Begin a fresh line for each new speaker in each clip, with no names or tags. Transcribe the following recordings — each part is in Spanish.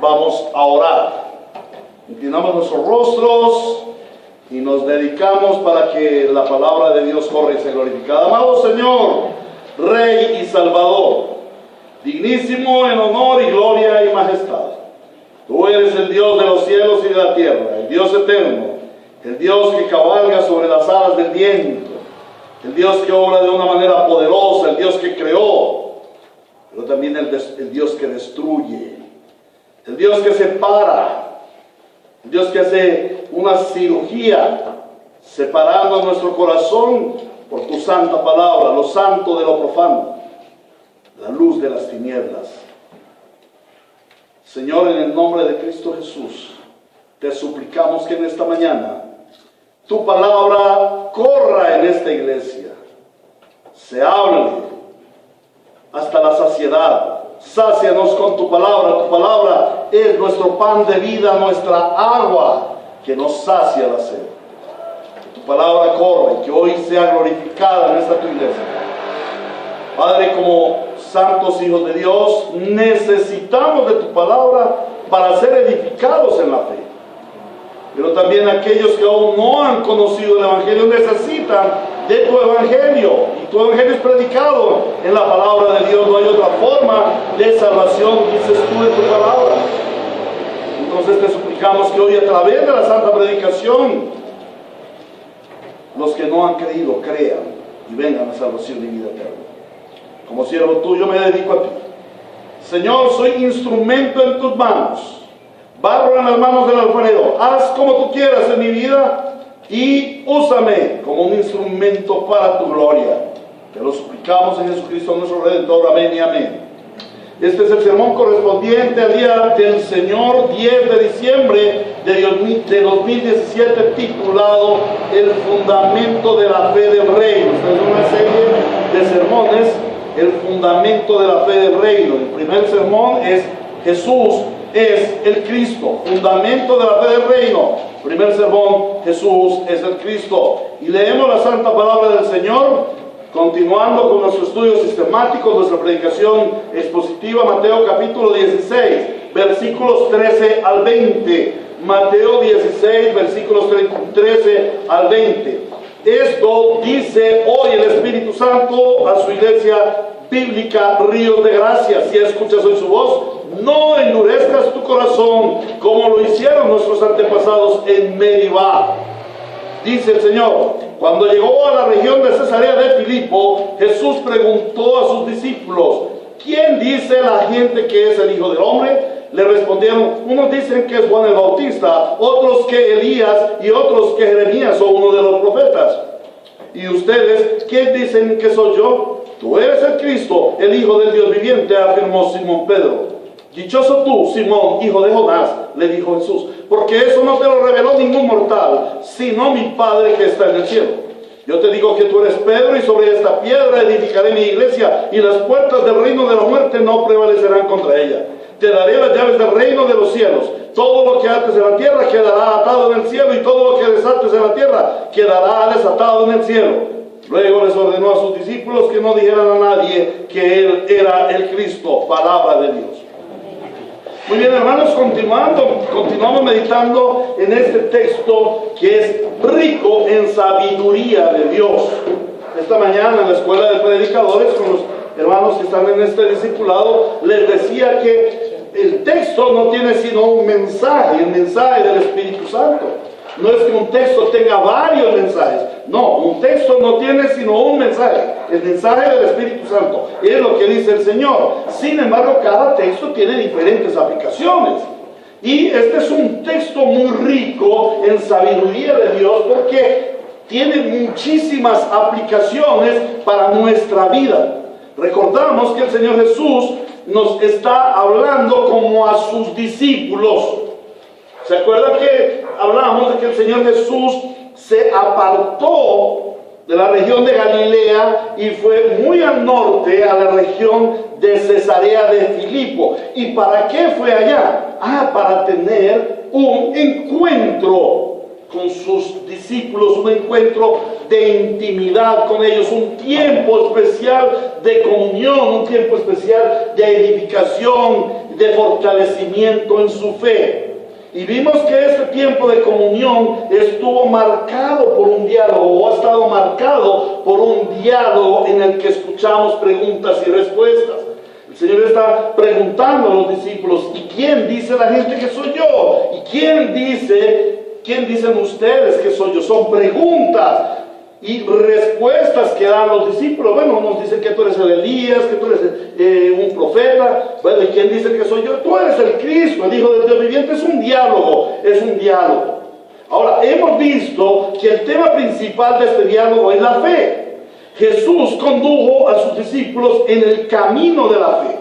vamos a orar. Inclinamos nuestros rostros y nos dedicamos para que la palabra de Dios corra y sea glorificada. Amado Señor, Rey y Salvador, dignísimo en honor y gloria y majestad, tú eres el Dios de los cielos y de la tierra, el Dios eterno, el Dios que cabalga sobre las alas del viento, el Dios que obra de una manera poderosa, el Dios que creó, pero también el Dios que destruye, el Dios que separa, el Dios que hace una cirugía separando nuestro corazón por tu santa palabra, lo santo de lo profano, la luz de las tinieblas. Señor, en el nombre de Cristo Jesús, te suplicamos que en esta mañana tu palabra corra en esta iglesia, se hable hasta la saciedad. Sácianos con tu palabra es nuestro pan de vida, nuestra agua que nos sacia la sed. Que tu palabra corra y que hoy sea glorificada en esta tu iglesia. Padre, como santos hijos de Dios, necesitamos de tu palabra para ser edificados en la fe. Pero también aquellos que aún no han conocido el Evangelio necesitan de tu Evangelio. Y tu Evangelio es predicado en la palabra de Dios. No hay otra forma de salvación, dices tú en tu palabra. Entonces te suplicamos que hoy, a través de la santa predicación, los que no han creído crean y vengan a salvación y vida eterna. Como siervo tuyo me dedico a ti. Señor, soy instrumento en tus manos, barro en las manos del alfarero. Haz como tú quieras en mi vida y úsame como un instrumento para tu gloria. Te lo suplicamos en Jesucristo nuestro Redentor. Amén y amén. Este es el sermón correspondiente al día del Señor, 10 de diciembre de 2017, titulado El fundamento de la fe del reino. Esta es una serie de sermones, el fundamento de la fe del reino. El primer sermón es Jesús es el Cristo, fundamento de la fe del reino. Primer sermón, Jesús es el Cristo. Y leemos la santa palabra del Señor, continuando con nuestro estudio sistemático, nuestra predicación expositiva, Mateo capítulo 16, versículos 13 al 20. Mateo 16, versículos 13 al 20. Esto dice hoy el Espíritu Santo a su iglesia bíblica Ríos de Gracia. Si escuchas hoy su voz, no endurezcas tu corazón como lo hicieron nuestros antepasados en Meribá. Dice el Señor: cuando llegó a la región de Cesarea de Filipo, Jesús preguntó a sus discípulos: ¿quién dice la gente que es el Hijo del Hombre? Le respondieron: unos dicen que es Juan el Bautista, otros que Elías y otros que Jeremías o uno de los profetas. ¿Y ustedes quién dicen que soy yo? Tú eres el Cristo, el Hijo del Dios viviente, afirmó Simón Pedro. Dichoso tú, Simón, hijo de Jonás, le dijo Jesús, porque eso no te lo reveló ningún mortal, sino mi Padre que está en el cielo. Yo te digo que tú eres Pedro, y sobre esta piedra edificaré mi iglesia, y las puertas del reino de la muerte no prevalecerán contra ella. Te daré las llaves del reino de los cielos. Todo lo que ates en la tierra quedará atado en el cielo, y todo lo que desates en la tierra quedará desatado en el cielo. Luego les ordenó a sus discípulos que no dijeran a nadie que él era el Cristo, palabra de Dios. Muy bien, hermanos, continuamos meditando en este texto que es rico en sabiduría de Dios. Esta mañana en la escuela de predicadores, con los hermanos que están en este discipulado, les decía que el texto no tiene sino un mensaje, el mensaje del Espíritu Santo. No es que un texto tenga varios mensajes. No, un texto no tiene sino un mensaje, el mensaje del Espíritu Santo. Es lo que dice el Señor. Sin embargo, cada texto tiene diferentes aplicaciones. Y este es un texto muy rico en sabiduría de Dios, porque tiene muchísimas aplicaciones para nuestra vida. Recordamos que el Señor Jesús nos está hablando como a sus discípulos. ¿Se acuerdan que hablamos de que el Señor Jesús se apartó de la región de Galilea y fue muy al norte, a la región de Cesarea de Filipo? ¿Y para qué fue allá? Para tener un encuentro con sus discípulos, un encuentro de intimidad con ellos, un tiempo especial de comunión, un tiempo especial de edificación, de fortalecimiento en su fe. Y vimos que este tiempo de comunión estuvo marcado por un diálogo, o ha estado marcado por un diálogo en el que escuchamos preguntas y respuestas. El Señor está preguntando a los discípulos: ¿y quién dice la gente que soy yo? ¿Y quién dicen ustedes que soy yo? Son preguntas y respuestas que dan los discípulos. Bueno, nos dicen que tú eres el Elías, que tú eres un profeta. Bueno, ¿y quién dice que soy yo? Tú eres el Cristo, el Hijo del Dios viviente. Es un diálogo, es un diálogo. Ahora, hemos visto que el tema principal de este diálogo es la fe. Jesús condujo a sus discípulos en el camino de la fe.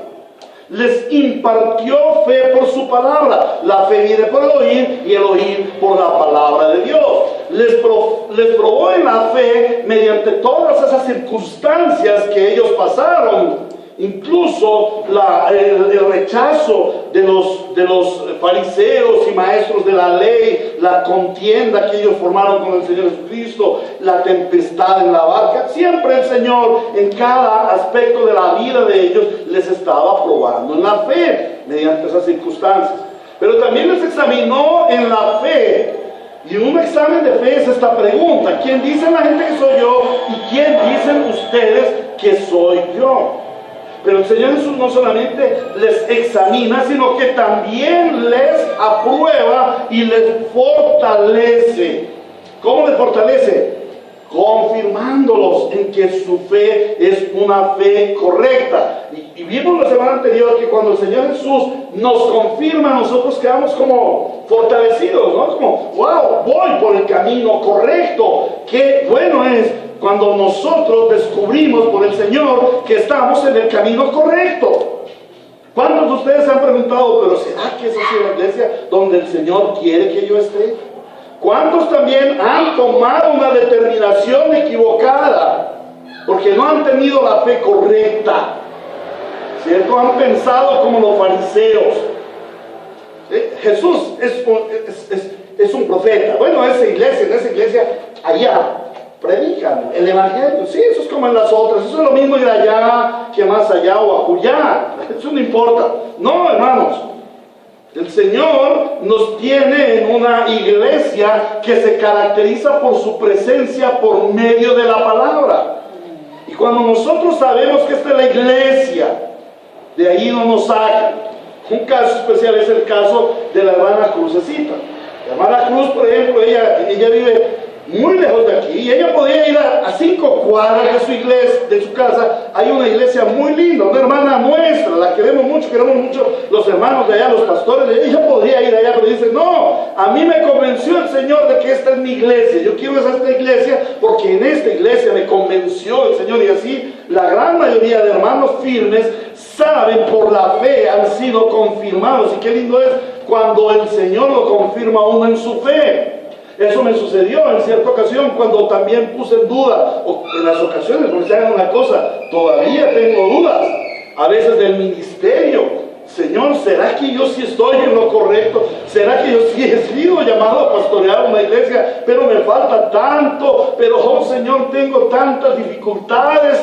Les impartió fe por su palabra. La fe viene por el oír, y el oír por la palabra de Dios. Les probó en la fe mediante todas esas circunstancias que ellos pasaron. Incluso el rechazo de los fariseos y maestros de la ley, la contienda que ellos formaron con el Señor Jesucristo, la tempestad en la barca. Siempre el Señor, en cada aspecto de la vida de ellos, les estaba probando en la fe mediante esas circunstancias. Pero también les examinó en la fe. Y un examen de fe es esta pregunta: ¿quién dice la gente que soy yo? ¿Y quién dicen ustedes que soy yo? Pero el Señor Jesús no solamente les examina, sino que también les aprueba y les fortalece. ¿Cómo les fortalece? Confirmándolos en que su fe es una fe correcta. Y vimos la semana anterior que cuando el Señor Jesús nos confirma, nosotros quedamos como fortalecidos, ¿no? Como, wow, voy por el camino correcto. Qué bueno es cuando nosotros descubrimos por el Señor que estamos en el camino correcto. ¿Cuántos de ustedes se han preguntado, pero será que esa es la iglesia donde el Señor quiere que yo esté? ¿Cuántos también han tomado una determinación equivocada porque no han tenido la fe correcta? ¿Cierto? Han pensado como los fariseos. Jesús es un profeta. Bueno, en esa iglesia, allá predican el evangelio. Sí, eso es como en las otras. Eso es lo mismo ir allá que más allá o acullá. Eso no importa. No, hermanos. El Señor nos tiene en una iglesia que se caracteriza por su presencia por medio de la palabra. Y cuando nosotros sabemos que esta es la iglesia, de ahí no nos sacan. Un caso especial es el caso de la hermana Crucecita. La hermana Cruz, por ejemplo, ella vive muy lejos de aquí, y ella podía ir a 5 cuadras de su iglesia, de su casa. Hay una iglesia muy linda, una hermana nuestra, la queremos mucho los hermanos de allá, los pastores de allá. Ella podría ir allá, pero dice: no, a mí me convenció el Señor de que esta es mi iglesia, yo quiero ir a esta iglesia porque en esta iglesia me convenció el Señor. Y así la gran mayoría de hermanos firmes saben, por la fe han sido confirmados. Y qué lindo es cuando el Señor lo confirma a uno en su fe. Eso me sucedió en cierta ocasión cuando también puse en duda, o en las ocasiones, porque se hagan una cosa, todavía tengo dudas, a veces del ministerio. Señor, ¿será que yo sí estoy en lo correcto? ¿Será que yo sí he sido llamado a pastorear una iglesia? Pero me falta tanto, pero oh Señor, tengo tantas dificultades.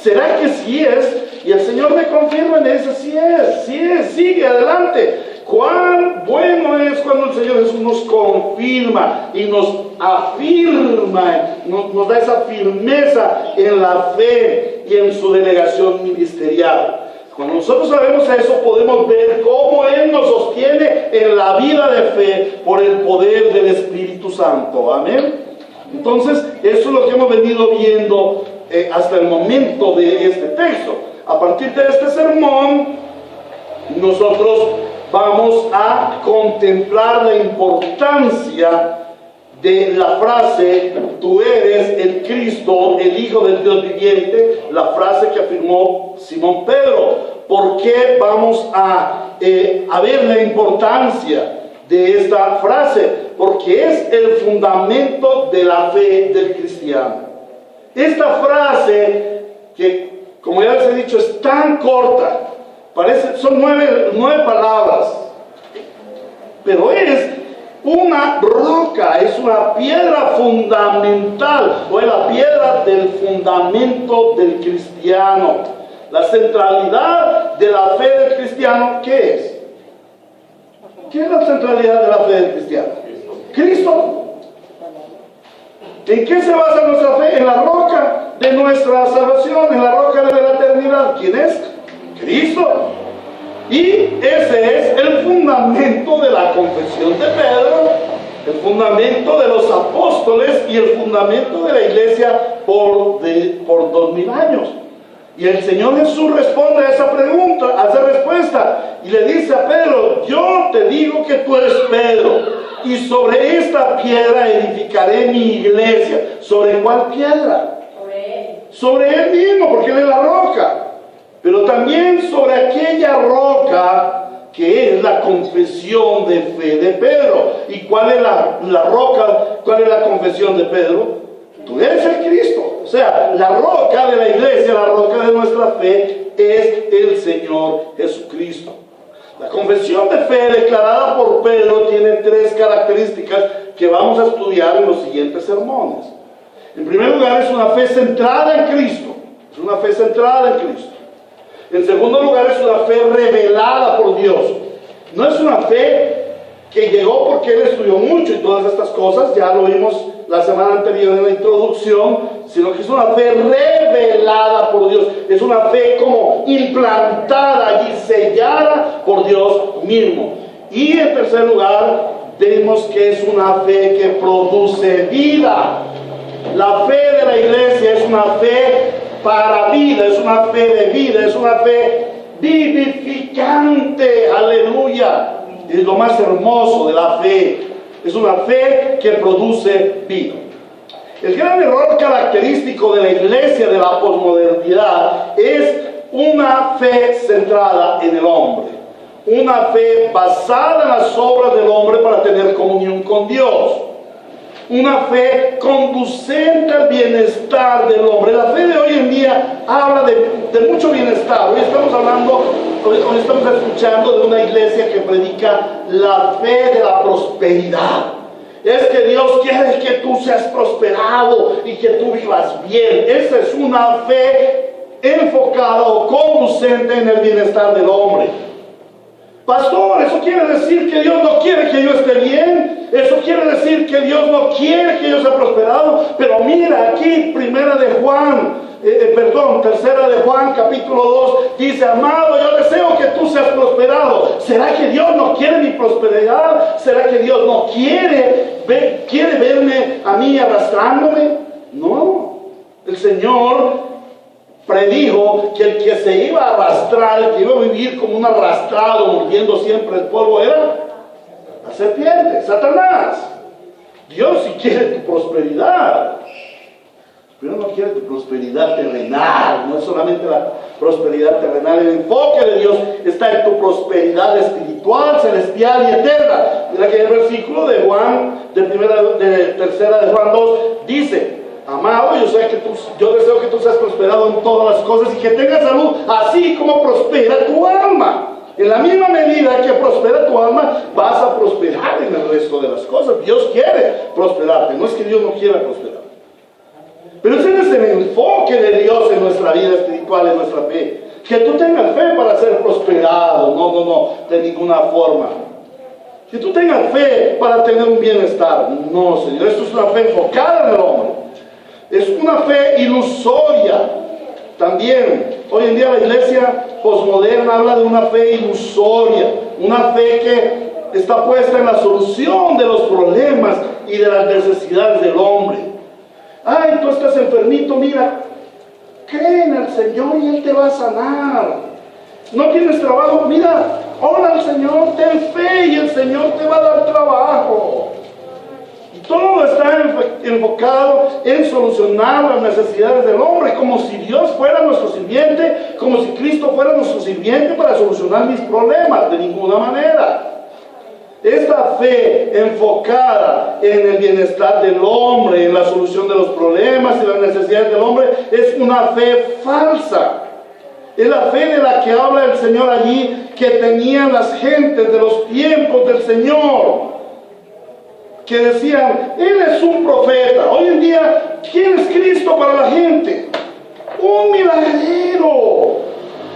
¿Será que sí es? Y el Señor me confirma y me dice: sí es, sigue adelante. Cuán bueno es cuando el Señor Jesús nos confirma y nos afirma, nos da esa firmeza en la fe y en su delegación ministerial. Cuando nosotros sabemos eso, podemos ver cómo Él nos sostiene en la vida de fe por el poder del Espíritu Santo. Amén. Entonces, eso es lo que hemos venido viendo hasta el momento de este texto. A partir de este sermón, nosotros vamos a contemplar la importancia de la frase: tú eres el Cristo, el Hijo del Dios viviente, la frase que afirmó Simón Pedro. ¿Por qué vamos a ver la importancia de esta frase? Porque es el fundamento de la fe del cristiano. Esta frase, que como ya les he dicho, es tan corta, son nueve palabras, pero es una roca, es una piedra fundamental, o es la piedra del fundamento del cristiano. La centralidad de la fe del cristiano, ¿qué es? ¿Qué es la centralidad de la fe del cristiano? Cristo. ¿En qué se basa nuestra fe? En la roca de nuestra salvación, en la roca de la eternidad. ¿Quién es? Cristo. Y ese es el fundamento de la confesión de Pedro, el fundamento de los apóstoles y el fundamento de la iglesia por 2000 años. Y el Señor Jesús responde a esa pregunta, a esa respuesta, y le dice a Pedro: yo te digo que tú eres Pedro, y sobre esta piedra edificaré mi iglesia. ¿Sobre cuál piedra? Sobre él mismo, porque él es la roca. Pero también sobre aquella roca que es la confesión de fe de Pedro. ¿Y cuál es la roca? ¿Cuál es la confesión de Pedro? Tú eres el Cristo. O sea, la roca de la iglesia, la roca de nuestra fe es el Señor Jesucristo. La confesión de fe declarada por Pedro tiene 3 características que vamos a estudiar en los siguientes sermones. En primer lugar, es una fe centrada en Cristo. Es una fe centrada en Cristo. En segundo lugar, es una fe revelada por Dios. No es una fe que llegó porque él estudió mucho y todas estas cosas, ya lo vimos la semana anterior en la introducción, sino que es una fe revelada por Dios. Es una fe como implantada y sellada por Dios mismo. Y en tercer lugar, vemos que es una fe que produce vida. La fe de la iglesia es una fe para vida, es una fe de vida, es una fe vivificante. Aleluya. Es lo más hermoso de la fe. Es una fe que produce vida. El gran error característico de la iglesia de la posmodernidad es una fe centrada en el hombre. Una fe basada en las obras del hombre para tener comunión con Dios. Una fe conducente al bienestar del hombre. La fe de hoy en día habla de mucho bienestar. Hoy estamos escuchando de una iglesia que predica la fe de la prosperidad. Es que Dios quiere que tú seas prosperado y que tú vivas bien. Esa es una fe enfocada o conducente en el bienestar del hombre. Pastor, eso quiere decir que Dios no quiere que yo esté bien. Eso quiere decir que Dios no quiere que yo sea prosperado. Pero mira aquí, tercera de Juan, capítulo 2, dice: amado, yo deseo que tú seas prosperado. ¿Será que Dios no quiere mi prosperidad? ¿Será que Dios no quiere verme a mí arrastrándome? No. El Señor predijo que el que se iba a arrastrar, el que iba a vivir como un arrastrado, mordiendo siempre el polvo, era la serpiente, Satanás. Dios sí quiere tu prosperidad, pero no quiere tu prosperidad terrenal. No es solamente la prosperidad terrenal. El enfoque de Dios está en tu prosperidad espiritual, celestial y eterna. Mira que el versículo de tercera de Juan 2 dice: amado, yo deseo que tú seas prosperado en todas las cosas y que tengas salud, así como prospera tu alma. En la misma medida que prospera tu alma, vas a prosperar en el resto de las cosas. Dios quiere prosperarte, no es que Dios no quiera prosperar. Pero ese es el enfoque de Dios en nuestra vida espiritual, en nuestra fe. Que tú tengas fe para ser prosperado, no, de ninguna forma. Que tú tengas fe para tener un bienestar, no, Señor. Esto es una fe enfocada en el hombre. Es una fe ilusoria. También, hoy en día la iglesia posmoderna habla de una fe ilusoria, una fe que está puesta en la solución de los problemas y de las necesidades del hombre. Ay, tú estás enfermito, mira, cree en el Señor y Él te va a sanar. No tienes trabajo, mira, ora al Señor, ten fe y el Señor te va a dar trabajo. Todo está enfocado en solucionar las necesidades del hombre, como si Dios fuera nuestro sirviente, como si Cristo fuera nuestro sirviente para solucionar mis problemas. De ninguna manera. Esta fe enfocada en el bienestar del hombre, en la solución de los problemas y las necesidades del hombre, es una fe falsa. Es la fe de la que habla el Señor allí, que tenían las gentes de los tiempos del Señor, que decían: Él es un profeta. Hoy en día, ¿quién es Cristo para la gente? Un milagrero,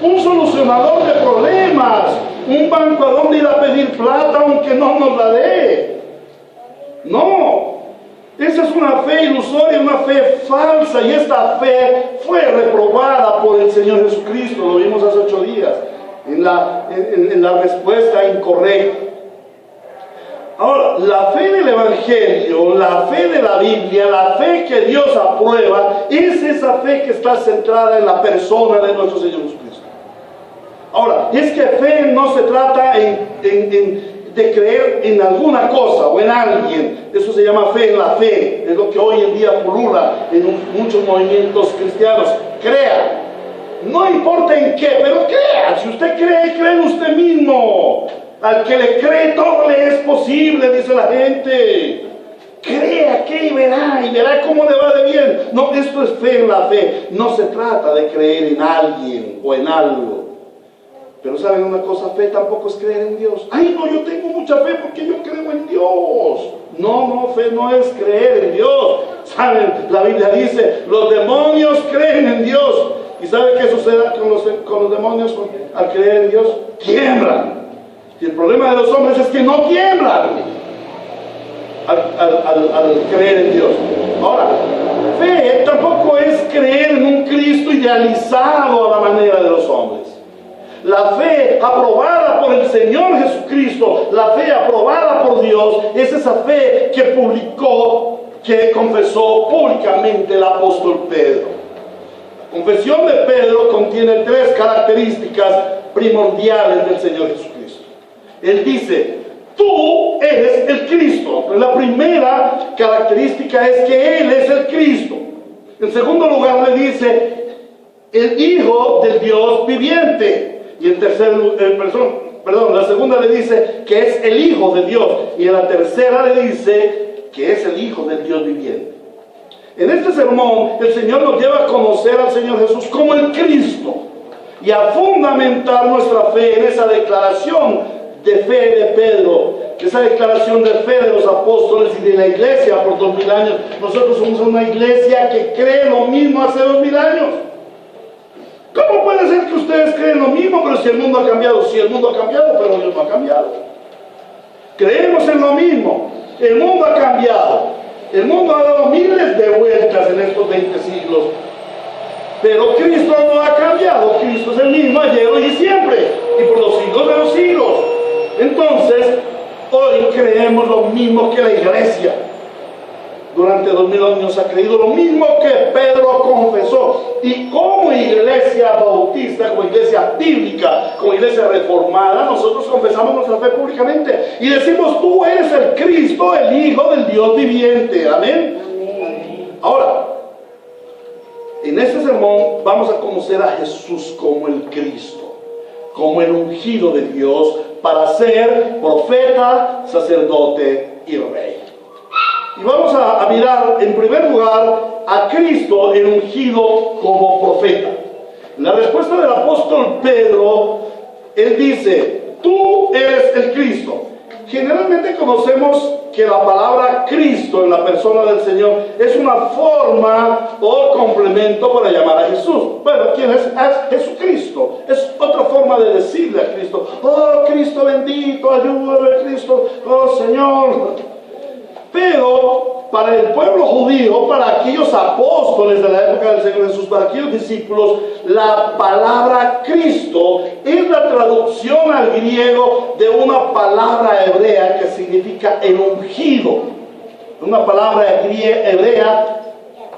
un solucionador de problemas, un banco a donde ir a pedir plata aunque no nos la dé. No, esa es una fe ilusoria, una fe falsa, y esta fe fue reprobada por el Señor Jesucristo. Lo vimos hace 8 días en la respuesta incorrecta. Ahora, la fe del Evangelio, la fe de la Biblia, la fe que Dios aprueba, es esa fe que está centrada en la persona de nuestro Señor Jesucristo. Ahora, es que fe no se trata de creer en alguna cosa o en alguien. Eso se llama fe en la fe. Es lo que hoy en día pulula en muchos movimientos cristianos. Crea. No importa en qué, pero crea. Si usted cree, cree en usted mismo. Al que le cree todo le es posible, dice la gente. Crea que y verá cómo le va de bien. No, esto es fe en la fe. No se trata de creer en alguien o en algo. Pero ¿saben una cosa? Fe tampoco es creer en Dios. Ay, no, yo tengo mucha fe porque yo creo en Dios. No, fe no es creer en Dios. ¿Saben? La Biblia dice, los demonios creen en Dios. ¿Y sabe qué sucede con los demonios al creer en Dios? Tiemblan. Y el problema de los hombres es que no tiemblan al creer en Dios. Ahora, fe tampoco es creer en un Cristo idealizado a la manera de los hombres. La fe aprobada por el Señor Jesucristo, la fe aprobada por Dios, es esa fe que confesó públicamente el apóstol Pedro. La confesión de Pedro contiene 3 características primordiales del Señor Jesucristo. Él dice, tú eres el Cristo. La primera característica es que Él es el Cristo. En segundo lugar le dice, el Hijo del Dios viviente. Y la segunda le dice que es el Hijo de Dios. Y en la tercera le dice que es el Hijo del Dios viviente. En este sermón el Señor nos lleva a conocer al Señor Jesús como el Cristo y a fundamentar nuestra fe en esa declaración de fe de Pedro, esa declaración de fe de los apóstoles y de la iglesia por 2000 años. Nosotros somos una iglesia que cree lo mismo hace 2000 años. ¿Cómo puede ser que ustedes creen lo mismo, pero si el mundo ha cambiado? Si el mundo ha cambiado, pero Dios no ha cambiado. Creemos en lo mismo. El mundo ha cambiado. El mundo ha dado miles de vueltas en estos 20 siglos. Pero Cristo no ha cambiado. Cristo es el mismo ayer, hoy y siempre. Y por los siglos de los siglos. Entonces, hoy creemos lo mismo que la iglesia. Durante 2000 años ha creído lo mismo que Pedro confesó. Y como iglesia bautista, como iglesia bíblica, como iglesia reformada, nosotros confesamos nuestra fe públicamente y decimos, tú eres el Cristo, el Hijo del Dios viviente. Amén. Ahora, en este sermón vamos a conocer a Jesús como el Cristo, como el ungido de Dios para ser profeta, sacerdote y rey. Y vamos a mirar en primer lugar a Cristo, el ungido, como profeta. En la respuesta del apóstol Pedro, él dice, tú eres el Cristo. Generalmente conocemos que la palabra Cristo en la persona del Señor es una forma o complemento para llamar a Jesús. Bueno, ¿quién es? Es Jesucristo. Es otra forma de decirle a Cristo, oh Cristo bendito, ayúdame Cristo, oh Señor. Pero para el pueblo judío, para aquellos apóstoles de la época del Señor Jesús, para aquellos discípulos, la palabra Cristo es la traducción al griego de una palabra hebrea que significa el ungido. Una palabra hebrea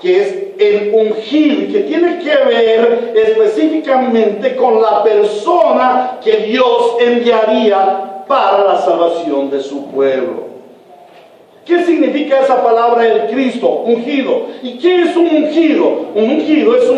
que es el ungido y que tiene que ver específicamente con la persona que Dios enviaría para la salvación de su pueblo. ¿Qué significa esa palabra el Cristo? Ungido. ¿Y qué es un ungido? Un ungido es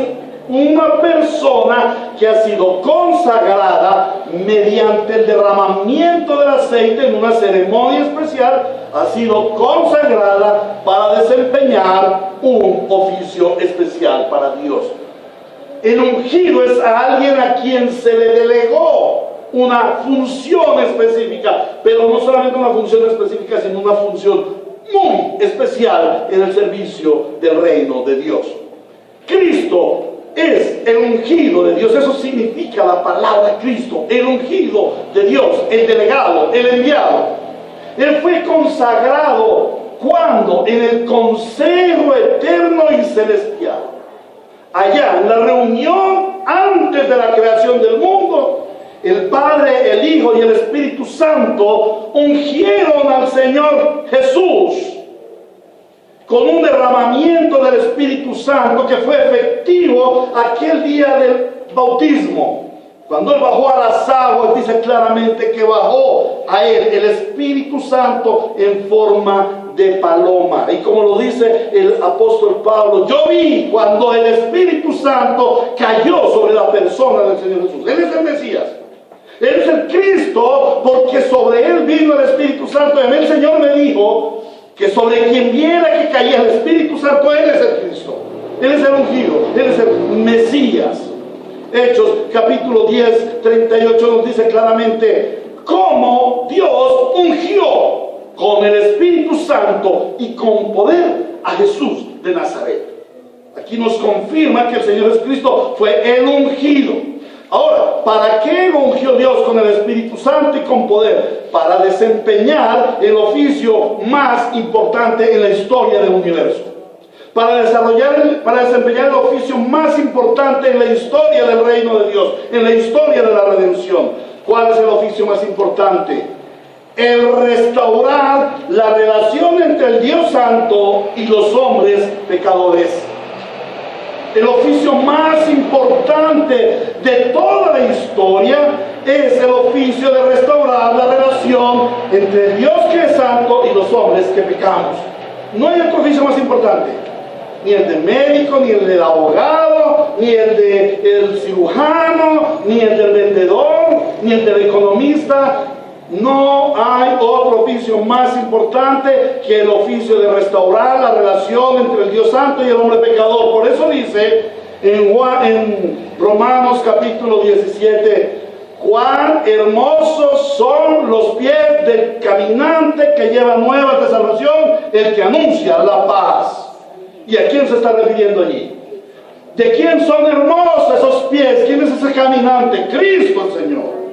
una persona que ha sido consagrada mediante el derramamiento del aceite en una ceremonia especial, ha sido consagrada para desempeñar un oficio especial para Dios. El ungido es a alguien a quien se le delegó una función específica, pero no solamente una función específica, sino una función muy especial en el servicio del reino de Dios. Cristo es el ungido de Dios. Eso significa la palabra Cristo, el ungido de Dios, el delegado, el enviado. Él fue consagrado cuando en el consejo eterno y celestial, allá en la reunión antes de la creación del mundo, el Padre, el Hijo y el Espíritu Santo ungieron al Señor Jesús con un derramamiento del Espíritu Santo que fue efectivo aquel día del bautismo. Cuando Él bajó a las aguas, dice claramente que bajó a Él el Espíritu Santo en forma de paloma. Y como lo dice el apóstol Pablo, yo vi cuando el Espíritu Santo cayó sobre la persona del Señor Jesús. Él es el Mesías. Él es el Cristo, porque sobre Él vino el Espíritu Santo. Y a mí el Señor me dijo que sobre quien viera que caía el Espíritu Santo, Él es el Cristo. Él es el ungido. Él es el Mesías. Hechos capítulo 10, 38 nos dice claramente cómo Dios ungió con el Espíritu Santo y con poder a Jesús de Nazaret. Aquí nos confirma que el Señor Jesucristo fue el ungido. Ahora, ¿para qué lo ungió Dios con el Espíritu Santo y con poder? Para desempeñar el oficio más importante en la historia del universo. Para desempeñar el oficio más importante en la historia del reino de Dios, en la historia de la redención. ¿Cuál es el oficio más importante? El restaurar la relación entre el Dios Santo y los hombres pecadores. El oficio más importante de toda la historia es el oficio de restaurar la relación entre el Dios que es santo y los hombres que pecamos. No hay otro oficio más importante. Ni el de médico, ni el del abogado, ni el del cirujano, ni el del vendedor, ni el del economista. No hay otro oficio más importante que el oficio de restaurar la relación entre el Dios Santo y el hombre pecador. Por eso dice en Romanos capítulo 17, cuán hermosos son los pies del caminante que lleva nuevas de salvación, el que anuncia la paz. ¿Y a quién se está refiriendo allí? ¿De quién son hermosos esos pies? ¿Quién es ese caminante? Cristo el Señor.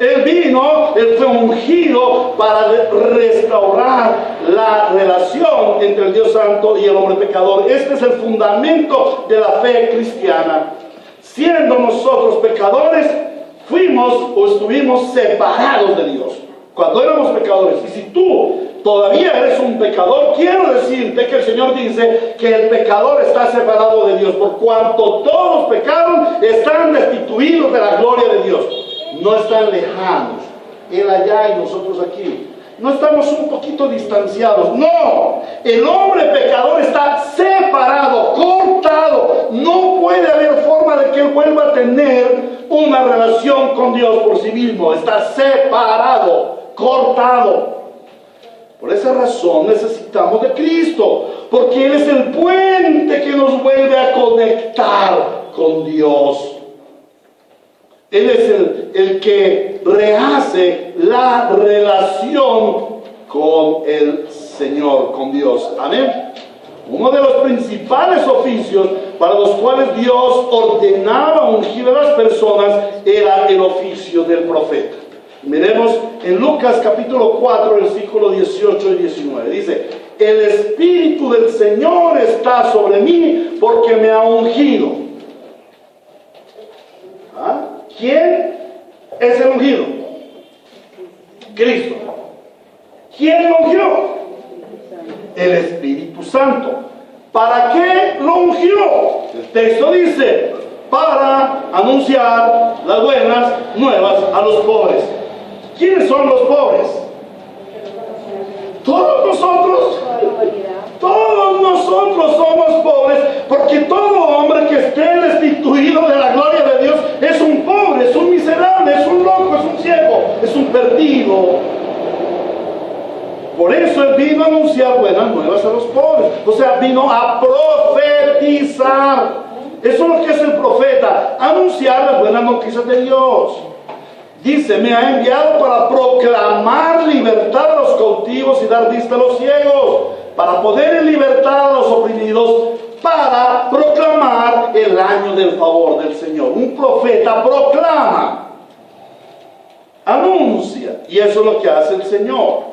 Él vino, Él fue ungido para restaurar la relación entre el Dios Santo y el hombre pecador. Este es el fundamento de la fe cristiana. Siendo nosotros pecadores, fuimos o estuvimos separados de Dios. Cuando éramos pecadores. Y si tú todavía eres un pecador, quiero decirte que el Señor dice que el pecador está separado de Dios. Por cuanto todos pecaron, están destituidos de la gloria de Dios. No están lejanos, Él allá y nosotros aquí. No estamos un poquito distanciados. No, el hombre pecador está separado, cortado. No puede haber forma de que él vuelva a tener una relación con Dios por sí mismo. Está separado, cortado. Por esa razón necesitamos de Cristo, porque Él es el puente que nos vuelve a conectar con Dios. Él es el que rehace la relación con el Señor, con Dios. Amén. Uno de los principales oficios para los cuales Dios ordenaba ungir a las personas era el oficio del profeta. Miremos en Lucas capítulo 4, versículos 18 y 19. Dice, el Espíritu del Señor está sobre mí porque me ha ungido. ¿Ah? ¿Quién es el ungido? Cristo. ¿Quién lo ungió? El Espíritu Santo. ¿Para qué lo ungió? El texto dice, para anunciar las buenas nuevas a los pobres. ¿Quiénes son los pobres? Todos nosotros. Todos nosotros somos pobres, porque todo hombre que esté destituido de la gloria de Dios es un pobre, es un miserable, es un loco, es un ciego, es un perdido. Por eso Él vino a anunciar buenas nuevas a los pobres. O sea, vino a profetizar. Eso es lo que es el profeta, anunciar las buenas noticias de Dios. Dice, me ha enviado para proclamar libertad a los cautivos y dar vista a los ciegos, para poner en libertad a los oprimidos para proclamar el año del favor del Señor. Un profeta proclama, anuncia, y eso es lo que hace el Señor.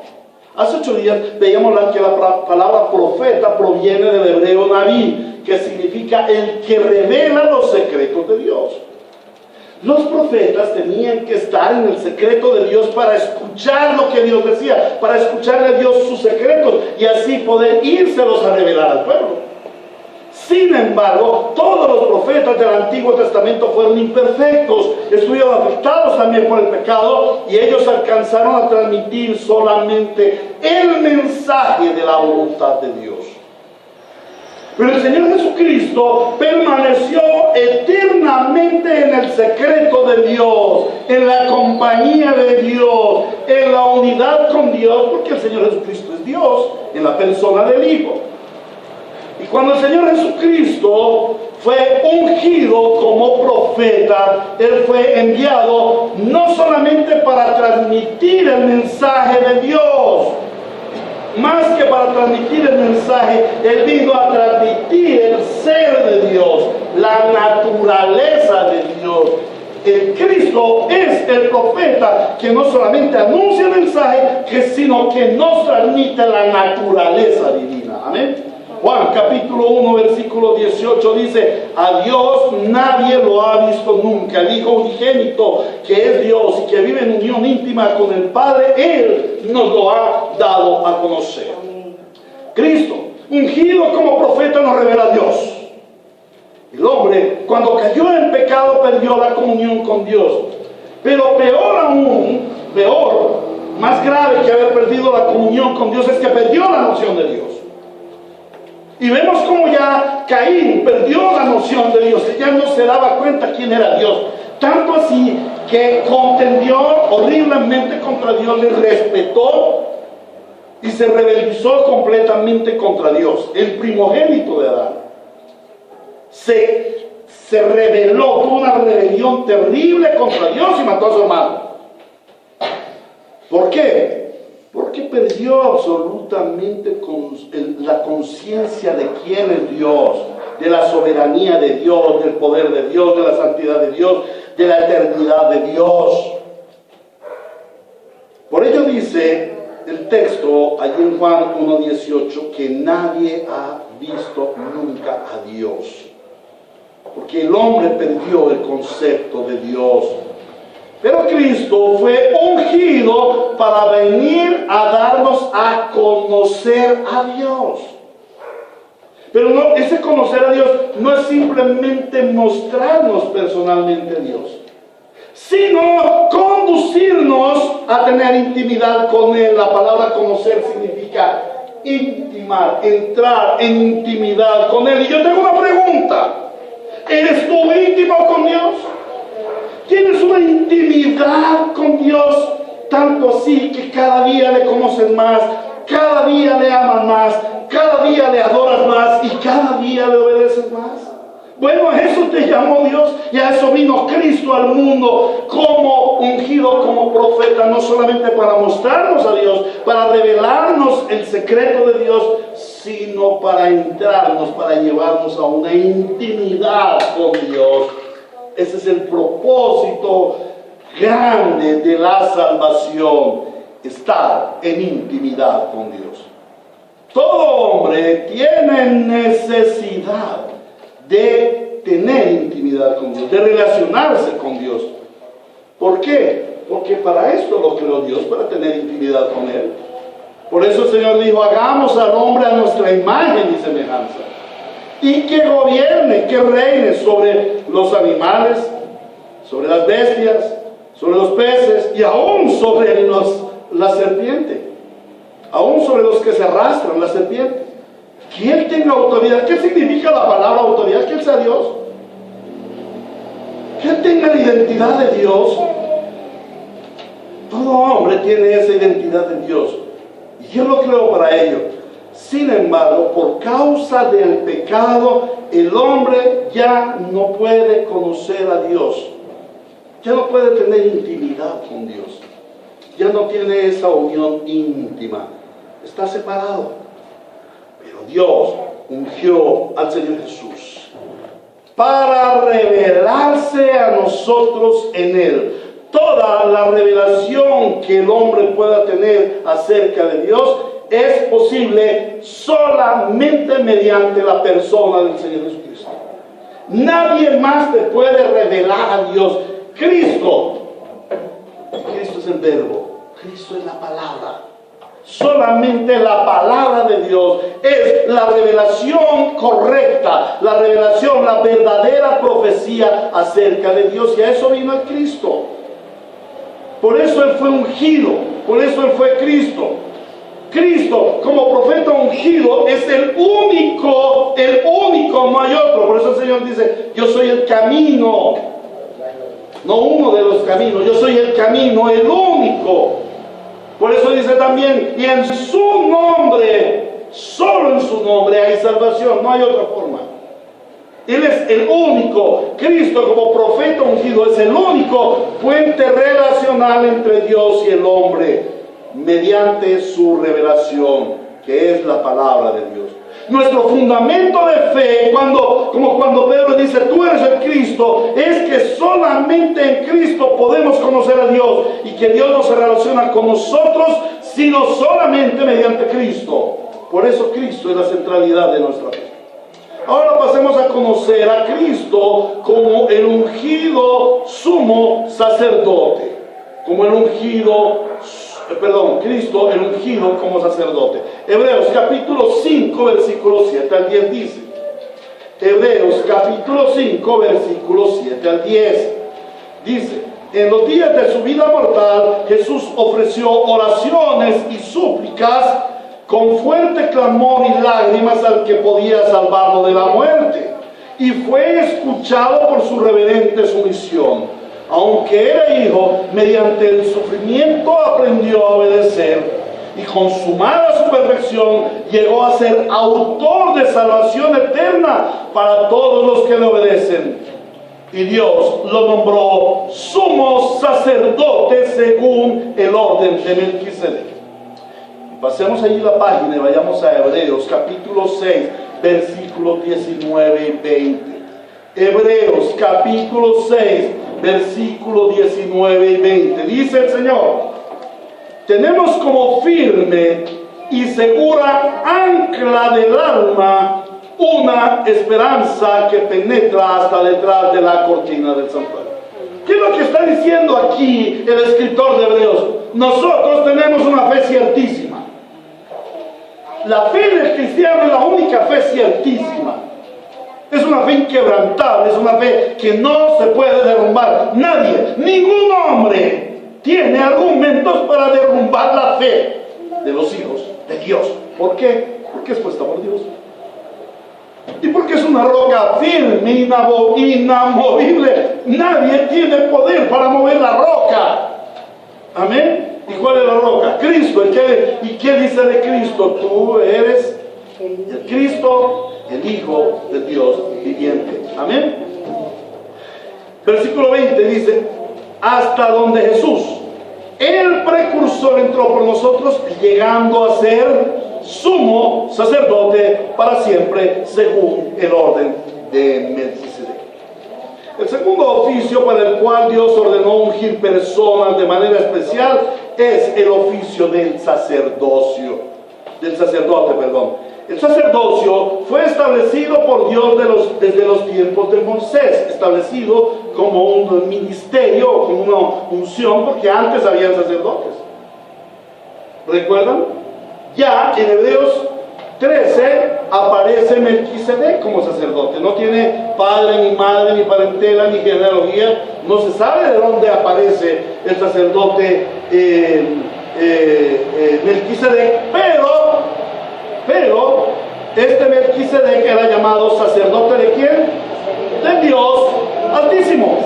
Hace 8 días veíamos que la palabra profeta proviene del hebreo naví, que significa el que revela los secretos de Dios. Los profetas tenían que estar en el secreto de Dios para escuchar lo que Dios decía, para escucharle a Dios sus secretos y así poder írselos a revelar al pueblo. Sin embargo, todos los profetas del Antiguo Testamento fueron imperfectos, estuvieron afectados también por el pecado y ellos alcanzaron a transmitir solamente el mensaje de la voluntad de Dios. Pero el Señor Jesucristo permaneció eternamente en el secreto de Dios, en la compañía de Dios, en la unidad con Dios, porque el Señor Jesucristo es Dios en la persona del Hijo. Y cuando el Señor Jesucristo fue ungido como profeta, Él fue enviado no solamente para transmitir el mensaje de Dios, más que para transmitir el mensaje, Él vino a transmitir el ser de Dios, la naturaleza de Dios. El Cristo es el profeta que no solamente anuncia el mensaje, sino que nos transmite la naturaleza divina. Amén. Juan capítulo 1 versículo 18 dice: a Dios nadie lo ha visto nunca. El Hijo unigénito, que es Dios y que vive en unión íntima con el Padre, Él nos lo ha dado a conocer. Cristo, ungido como profeta, nos revela a Dios. El hombre, cuando cayó en pecado, perdió la comunión con Dios. Pero peor aún, más grave que haber perdido la comunión con Dios, es que perdió la noción de Dios. Y vemos como ya Caín perdió la noción de Dios, ya no se daba cuenta quién era Dios. Tanto así que contendió horriblemente contra Dios, le respetó y se rebelizó completamente contra Dios. El primogénito de Adán se rebeló, tuvo una rebelión terrible contra Dios y mató a su hermano. ¿Por qué? Porque perdió absolutamente la conciencia de quién es Dios, de la soberanía de Dios, del poder de Dios, de la santidad de Dios, de la eternidad de Dios. Por ello dice el texto allí en Juan 1:18 que nadie ha visto nunca a Dios, porque el hombre perdió el concepto de Dios. Pero Cristo fue ungido para venir a darnos a conocer a Dios. Pero no, ese conocer a Dios no es simplemente mostrarnos personalmente a Dios, sino conducirnos a tener intimidad con Él. La palabra conocer significa intimar, entrar en intimidad con Él. Y yo tengo una pregunta: ¿eres tú íntimo con Dios? ¿Tienes una intimidad con Dios tanto así que cada día le conoces más, cada día le amas más, cada día le adoras más y cada día le obedeces más? Bueno, a eso te llamó Dios y a eso vino Cristo al mundo como ungido, como profeta, no solamente para mostrarnos a Dios, para revelarnos el secreto de Dios, sino para entrarnos, para llevarnos a una intimidad con Dios. Ese es el propósito grande de la salvación, estar en intimidad con Dios. Todo hombre tiene necesidad de tener intimidad con Dios, de relacionarse con Dios. ¿Por qué? Porque para esto lo creó Dios, para tener intimidad con Él. Por eso el Señor dijo: hagamos al hombre a nuestra imagen y semejanza, y que gobierne, que reine sobre los animales, sobre las bestias, sobre los peces y aún sobre la serpiente, aún sobre los que se arrastran, la serpiente. Que Él tenga autoridad. ¿Qué significa la palabra autoridad? Que Él sea Dios, que Él tenga la identidad de Dios. Todo hombre tiene esa identidad de Dios y Dios lo creó para ello. Sin embargo, por causa del pecado, el hombre ya no puede conocer a Dios, ya no puede tener intimidad con Dios, ya no tiene esa unión íntima, está separado. Pero Dios, ungió al Señor Jesús para revelarse a nosotros en Él. Toda la revelación que el hombre pueda tener acerca de Dios es posible solamente mediante la persona del Señor Jesucristo. Nadie más te puede revelar a Dios. Cristo es el verbo, Cristo es la palabra. Solamente la palabra de Dios es la revelación correcta, la revelación, la verdadera profecía acerca de Dios, y a eso vino el Cristo. Por eso Él fue ungido, por eso Él fue Cristo. Cristo como profeta ungido es el único, no hay otro. Por eso el Señor dice, yo soy el camino, no uno de los caminos, yo soy el camino, el único. Por eso dice también, y en su nombre, solo en su nombre hay salvación, no hay otra forma. Él es el único. Cristo como profeta ungido es el único puente relacional entre Dios y el hombre, mediante su revelación, que es la palabra de Dios. Nuestro fundamento de fe, como cuando Pedro dice, tú eres el Cristo, es que solamente en Cristo podemos conocer a Dios, y que Dios no se relaciona con nosotros, sino solamente mediante Cristo. Por eso Cristo es la centralidad de nuestra fe. Ahora pasemos a conocer a Cristo como el ungido sumo sacerdote, Cristo el ungido como sacerdote. Hebreos capítulo 5 versículo 7 al 10 dice, Hebreos capítulo 5 versículo 7 al 10 dice, en los días de su vida mortal Jesús ofreció oraciones y súplicas con fuerte clamor y lágrimas al que podía salvarlo de la muerte, y fue escuchado por su reverente sumisión. Aunque era hijo, mediante el sufrimiento aprendió a obedecer, y consumada su perfección llegó a ser autor de salvación eterna para todos los que le obedecen. Y Dios lo nombró sumo sacerdote según el orden de Melquisedec. Pasemos allí la página y vayamos a Hebreos capítulo 6 versículos 19 y 20. Hebreos capítulo 6 versículos 19 y 20. Dice el Señor, tenemos como firme y segura ancla del alma una esperanza que penetra hasta detrás de la cortina del santuario. ¿Qué es lo que está diciendo aquí el escritor de Hebreos? Nosotros tenemos una fe ciertísima. La fe del cristiano es la única fe ciertísima. Es una fe inquebrantable, es una fe que no se puede derrumbar. Nadie, ningún hombre tiene argumentos para derrumbar la fe de los hijos de Dios. ¿Por qué? Porque es puesta por Dios. Y porque es una roca firme, inamovible. Nadie tiene poder para mover la roca. Amén. ¿Y cuál es la roca? Cristo. ¿Y qué dice de Cristo? Tú eres el Cristo, el Hijo de Dios viviente. Amén. Versículo 20 dice, hasta donde Jesús, el precursor, entró por nosotros, llegando a ser sumo sacerdote para siempre, según el orden de Melquisedec. El segundo oficio para el cual Dios ordenó ungir personas de manera especial es el oficio del sacerdocio, El sacerdocio fue establecido por Dios desde los tiempos de Moisés, establecido como un ministerio, como una unción, porque antes habían sacerdotes. ¿Recuerdan? Ya en Hebreos 13 aparece Melquisedec como sacerdote. No tiene padre, ni madre, ni parentela, ni genealogía. No se sabe de dónde aparece el sacerdote Melquisedec, pero este Melquisedec era llamado sacerdote ¿de quién? De Dios Altísimo.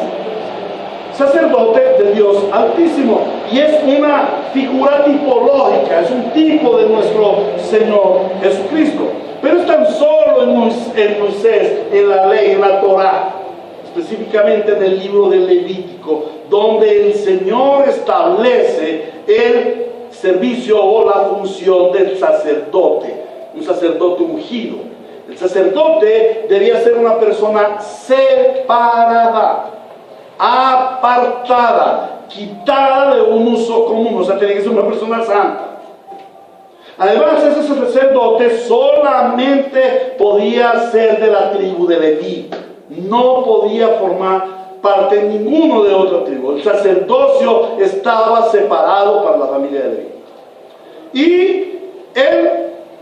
Sacerdote de Dios Altísimo. Y es una figura tipológica, es un tipo de nuestro Señor Jesucristo. Pero es tan solo en Moisés, en la ley, en la Torá, específicamente en el libro del Levítico, donde el Señor establece el servicio o la función del sacerdote, un sacerdote ungido. El sacerdote debía ser una persona separada, apartada, quitada de un uso común, o sea, tenía que ser una persona santa. Además, ese sacerdote solamente podía ser de la tribu de Leví, no podía formar parte de ninguno de otra tribu. El sacerdocio estaba separado para la familia de Leví. Y él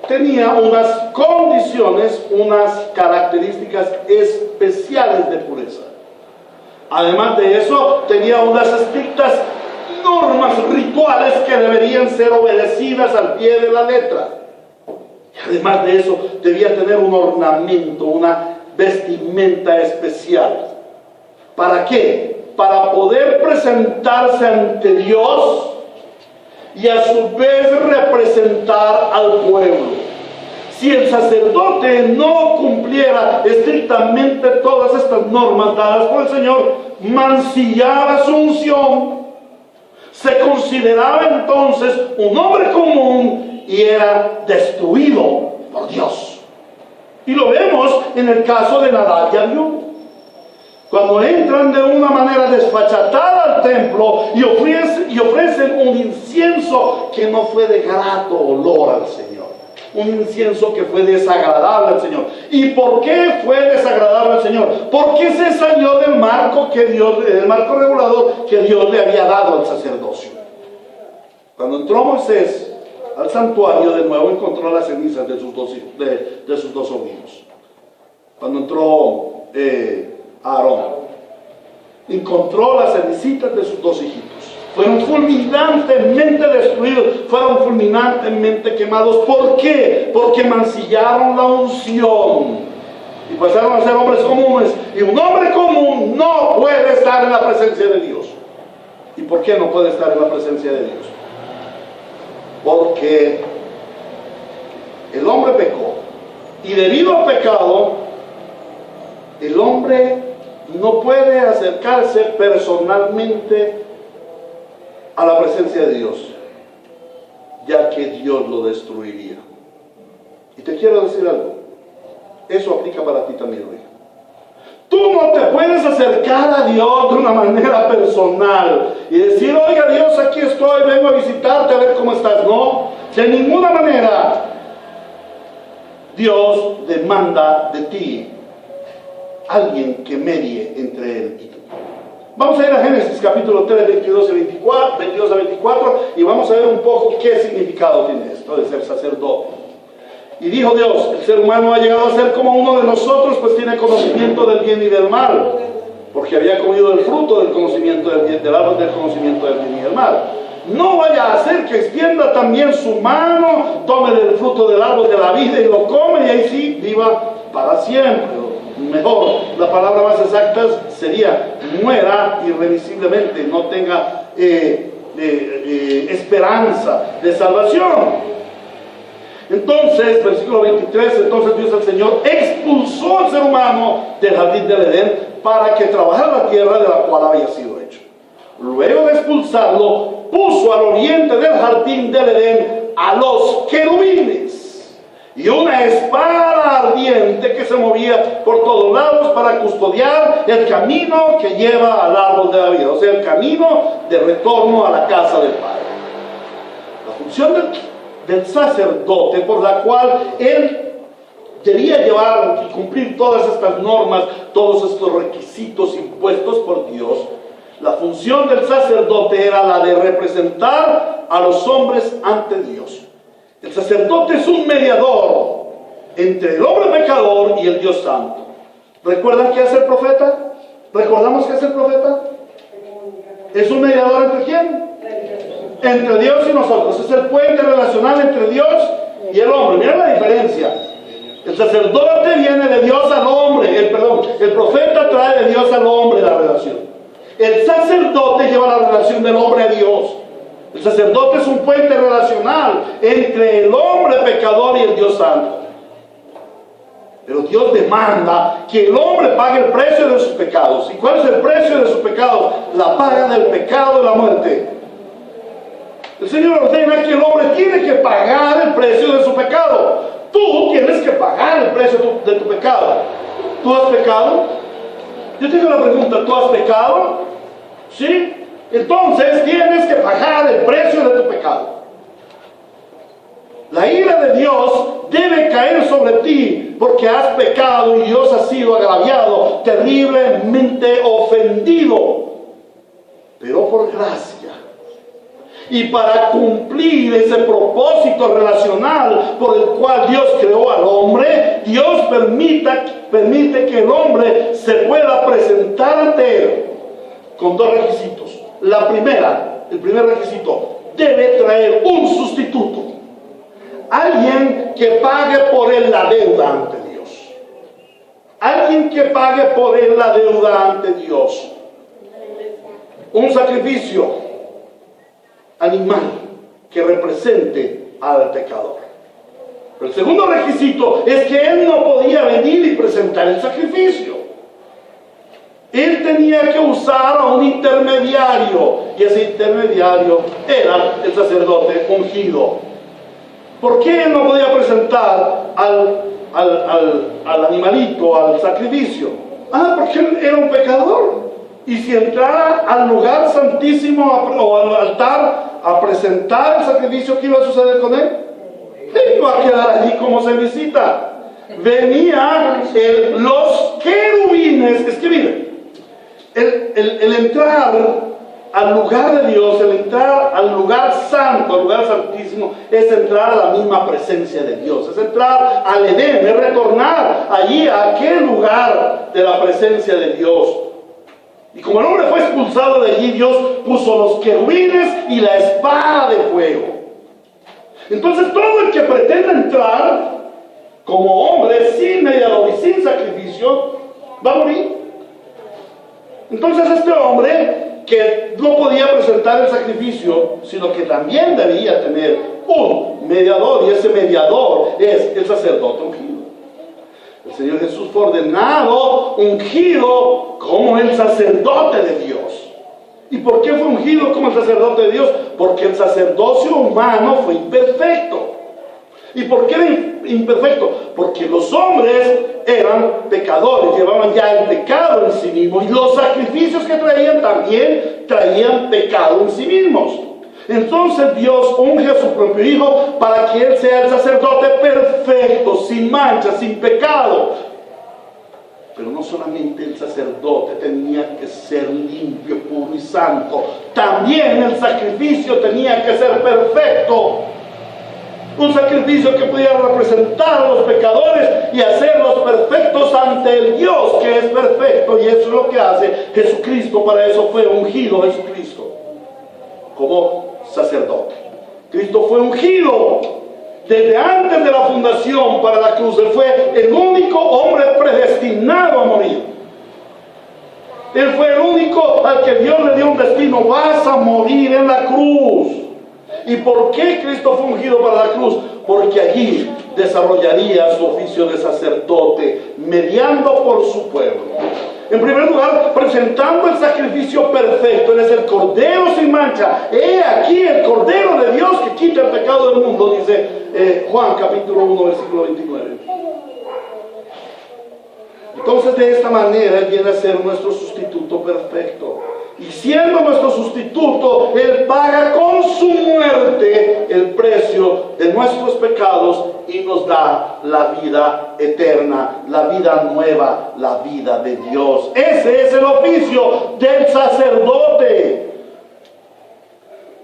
tenía unas condiciones, unas características especiales de pureza. Además de eso, tenía unas estrictas normas rituales que deberían ser obedecidas al pie de la letra. Y además de eso, debía tener un ornamento, una vestimenta especial. ¿Para qué? Para poder presentarse ante Dios y a su vez representar al pueblo. Si el sacerdote no cumpliera estrictamente todas estas normas dadas por el Señor, mancillaba su unción, se consideraba entonces un hombre común y era destruido por Dios. Y lo vemos en el caso de Nadab y Abiú. Cuando entran de una manera desfachatada al templo y ofrecen un incienso que no fue de grato olor al Señor, un incienso que fue desagradable al Señor. ¿Y por qué fue desagradable al Señor? Porque se salió del marco regulador que Dios le había dado al sacerdocio. Cuando entró Moisés al santuario, de nuevo encontró las cenizas de sus dos sobrinos. Cuando entró Aarón, encontró las cenicitas de sus dos hijitos. Fueron fulminantemente destruidos, fueron fulminantemente quemados. ¿Por qué? Porque mancillaron la unción y pasaron a ser hombres comunes. Y un hombre común no puede estar en la presencia de Dios. ¿Y por qué no puede estar en la presencia de Dios? Porque el hombre pecó, y debido al pecado, el hombre no puede acercarse personalmente a la presencia de Dios, ya que Dios lo destruiría. Y te quiero decir algo, eso aplica para ti también hoy. Tú no te puedes acercar a Dios de una manera personal y decir: oiga Dios, aquí estoy, vengo a visitarte a ver cómo estás. No, de ninguna manera. Dios demanda de ti alguien que medie entre Él y tú. Vamos a ir a Génesis capítulo 3, 22 a 24, y vamos a ver un poco qué significado tiene esto de ser sacerdote. Y dijo Dios: el ser humano ha llegado a ser como uno de nosotros, pues tiene conocimiento del bien y del mal, porque había comido el fruto del conocimiento del bien, del árbol del conocimiento del bien y del mal. No vaya a hacer que extienda también su mano, tome del fruto del árbol de la vida y lo come, y ahí sí viva para siempre. Mejor, la palabra más exacta sería: muera irremisiblemente, no tenga esperanza de salvación. Entonces, versículo 23, entonces Dios el Señor expulsó al ser humano del jardín del Edén para que trabajara la tierra de la cual había sido hecho. Luego de expulsarlo, puso al oriente del jardín del Edén a los querubines y una espada ardiente que se movía por todos lados para custodiar el camino que lleva al árbol de la vida, o sea, el camino de retorno a la casa del Padre. La función del sacerdote, por la cual él debía llevar y cumplir todas estas normas, todos estos requisitos impuestos por Dios, la función del sacerdote era la de representar a los hombres ante Dios. El sacerdote es un mediador entre el hombre pecador y el Dios santo. ¿Recuerdan qué hace el profeta? ¿Recordamos qué hace el profeta? ¿Es un mediador entre quién? Entre Dios y nosotros. Es el puente relacional entre Dios y el hombre. Miren la diferencia. El sacerdote viene de Dios al hombre. El profeta trae de Dios al hombre la relación. El sacerdote lleva la relación del hombre a Dios. El sacerdote es un puente relacional entre el hombre pecador y el Dios santo. Pero Dios demanda que el hombre pague el precio de sus pecados. ¿Y cuál es el precio de sus pecados? La paga del pecado de la muerte. El Señor ordena que el hombre tiene que pagar el precio de su pecado. Tú tienes que pagar el precio de tu pecado. ¿Tú has pecado? Yo tengo la pregunta, ¿tú has pecado? ¿Sí? Entonces tienes que pagar el precio de tu pecado. La ira de Dios debe caer sobre ti porque has pecado y Dios ha sido agraviado, terriblemente ofendido. Pero por gracia y para cumplir ese propósito relacional por el cual Dios creó al hombre, Dios permite que el hombre se pueda presentar ante él con dos requisitos. El primer requisito, debe traer un sustituto. Alguien que pague por él la deuda ante Dios. Alguien que pague por él la deuda ante Dios. Un sacrificio animal que represente al pecador. Pero el segundo requisito es que él no podía venir y presentar el sacrificio. Él tenía que usar a un intermediario, y ese intermediario era el sacerdote ungido. ¿Por qué él no podía presentar al animalito, al sacrificio? Porque él era un pecador. Y si entrara al lugar santísimo o al altar a presentar el sacrificio, ¿qué iba a suceder con él? Él iba a quedar allí como cenizita. Venían los querubines. Es que miren, el entrar al lugar de Dios, el entrar al lugar santo, al lugar santísimo, es entrar a la misma presencia de Dios, es entrar al Edén, es retornar allí a aquel lugar de la presencia de Dios. Y como el hombre fue expulsado de allí, Dios puso los querubines y la espada de fuego. Entonces todo el que pretenda entrar como hombre sin mediador y sin sacrificio va a morir. Entonces este hombre que no podía presentar el sacrificio, sino que también debía tener un mediador, y ese mediador es el sacerdote ungido. El Señor Jesús fue ordenado, ungido como el sacerdote de Dios. ¿Y por qué fue ungido como el sacerdote de Dios? Porque el sacerdocio humano fue imperfecto. ¿Y por qué era imperfecto? Porque los hombres eran pecadores, llevaban ya el pecado en sí mismos, y los sacrificios que traían también traían pecado en sí mismos. Entonces Dios unge a su propio Hijo para que Él sea el sacerdote perfecto, sin mancha, sin pecado. Pero no solamente el sacerdote tenía que ser limpio, puro y santo, también el sacrificio tenía que ser perfecto. Un sacrificio que pudiera representar a los pecadores y hacerlos perfectos ante el Dios que es perfecto. Y eso es lo que hace Jesucristo. Para eso fue ungido Jesucristo como sacerdote. Cristo fue ungido desde antes de la fundación para la cruz. Él fue el único hombre predestinado a morir. Él fue el único al que Dios le dio un destino. Vas a morir en la cruz. ¿Y por qué Cristo fue ungido para la cruz? Porque allí desarrollaría su oficio de sacerdote, mediando por su pueblo. En primer lugar, presentando el sacrificio perfecto. Él es el Cordero sin mancha. He aquí el Cordero de Dios que quita el pecado del mundo, dice Juan capítulo 1, versículo 29. Entonces, de esta manera, Él viene a ser nuestro sustituto perfecto. Y siendo nuestro sustituto, Él paga con su muerte el precio de nuestros pecados y nos da la vida eterna, la vida nueva, la vida de Dios. Ese es el oficio del sacerdote.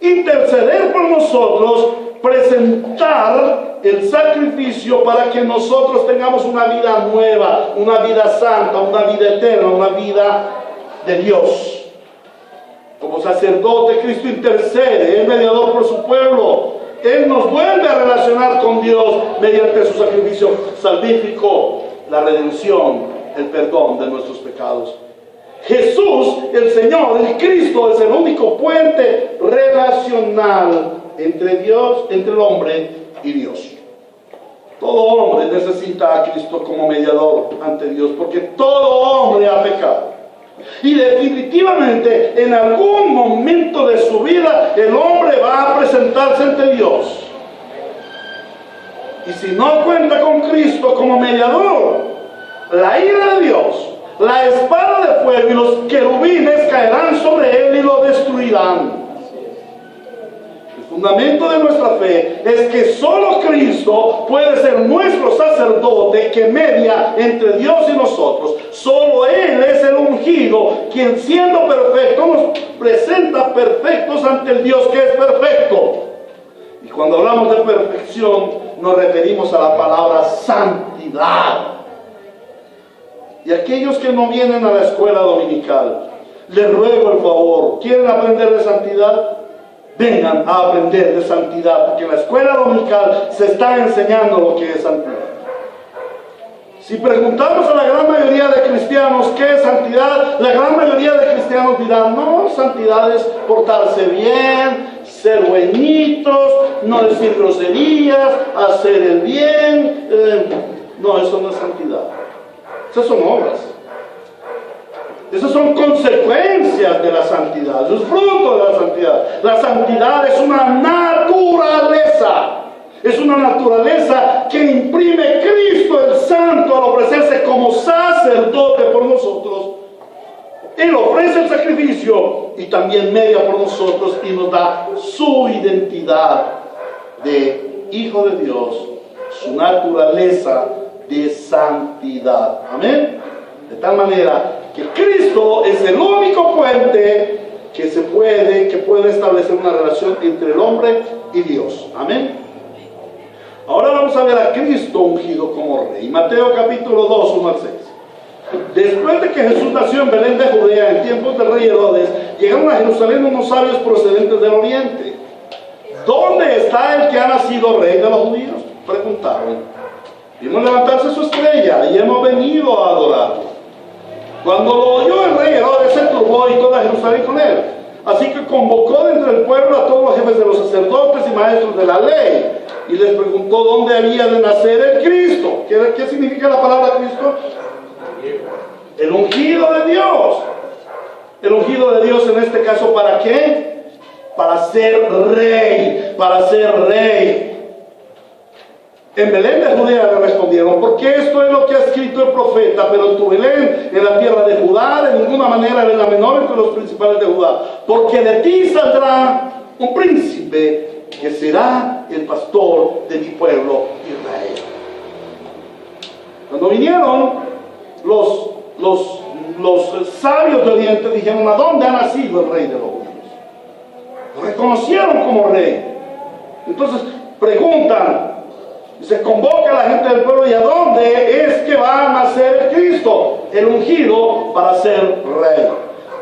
Interceder por nosotros, presentar el sacrificio para que nosotros tengamos una vida nueva, una vida santa, una vida eterna, una vida de Dios. Como sacerdote, Cristo intercede, es mediador por su pueblo. Él nos vuelve a relacionar con Dios mediante su sacrificio salvífico, la redención, el perdón de nuestros pecados. Jesús, el Señor, el Cristo, es el único puente relacional entre Dios, entre el hombre y Dios. Todo hombre necesita a Cristo como mediador ante Dios, porque todo hombre ha pecado. Y definitivamente en algún momento de su vida el hombre va a presentarse ante Dios. Y si no cuenta con Cristo como mediador, la ira de Dios, la espada de fuego y los querubines caerán sobre él y lo destruirán. El fundamento de nuestra fe es que solo Cristo puede ser nuestro sacerdote que media entre Dios y nosotros. Solo Él es el ungido, quien siendo perfecto nos presenta perfectos ante el Dios que es perfecto. Y cuando hablamos de perfección nos referimos a la palabra santidad. Y aquellos que no vienen a la escuela dominical, les ruego el favor, ¿quieren aprender de santidad? Vengan a aprender de santidad, porque en la escuela dominical se está enseñando lo que es santidad. Si preguntamos a la gran mayoría de cristianos qué es santidad, la gran mayoría de cristianos dirán, no, santidad es portarse bien, ser buenitos, no decir groserías, hacer el bien. No, eso no es santidad. Esas son obras. Esas son consecuencias de la santidad, eso es fruto de la santidad. La santidad es una naturaleza. Es una naturaleza que imprime Cristo el Santo al ofrecerse como sacerdote por nosotros. Él ofrece el sacrificio y también media por nosotros y nos da su identidad de Hijo de Dios, su naturaleza de santidad. Amén. De tal manera que Cristo es el único puente que puede establecer una relación entre el hombre y Dios. Amén. Ahora vamos a ver a Cristo ungido como rey. Mateo capítulo 2, 1 al 6. Después de que Jesús nació en Belén de Judea, en tiempos del rey Herodes, llegaron a Jerusalén unos sabios procedentes del oriente. ¿Dónde está el que ha nacido rey de los judíos?, preguntaron. Vimos levantarse su estrella y hemos venido a adorarlo. Cuando lo oyó el rey Herodes, se turbó y toda Jerusalén con él. Así que convocó de entre el pueblo a todos los jefes de los sacerdotes y maestros de la ley y les preguntó dónde había de nacer el Cristo. ¿Qué significa la palabra Cristo? El ungido de Dios. El ungido de Dios en este caso, ¿para qué? Para ser rey, para ser rey. En Belén de Judea le respondieron, porque esto es lo que ha escrito el profeta, pero tu Belén, en la tierra de Judá, de ninguna manera eres la menor entre los principales de Judá, porque de ti saldrá un príncipe que será el pastor de mi pueblo Israel. Cuando vinieron los sabios de Oriente, dijeron, ¿a dónde ha nacido el rey de los judíos? Lo reconocieron como rey. Entonces preguntan, se convoca a la gente del pueblo, ¿y a dónde es que va a nacer el Cristo, el ungido, para ser rey?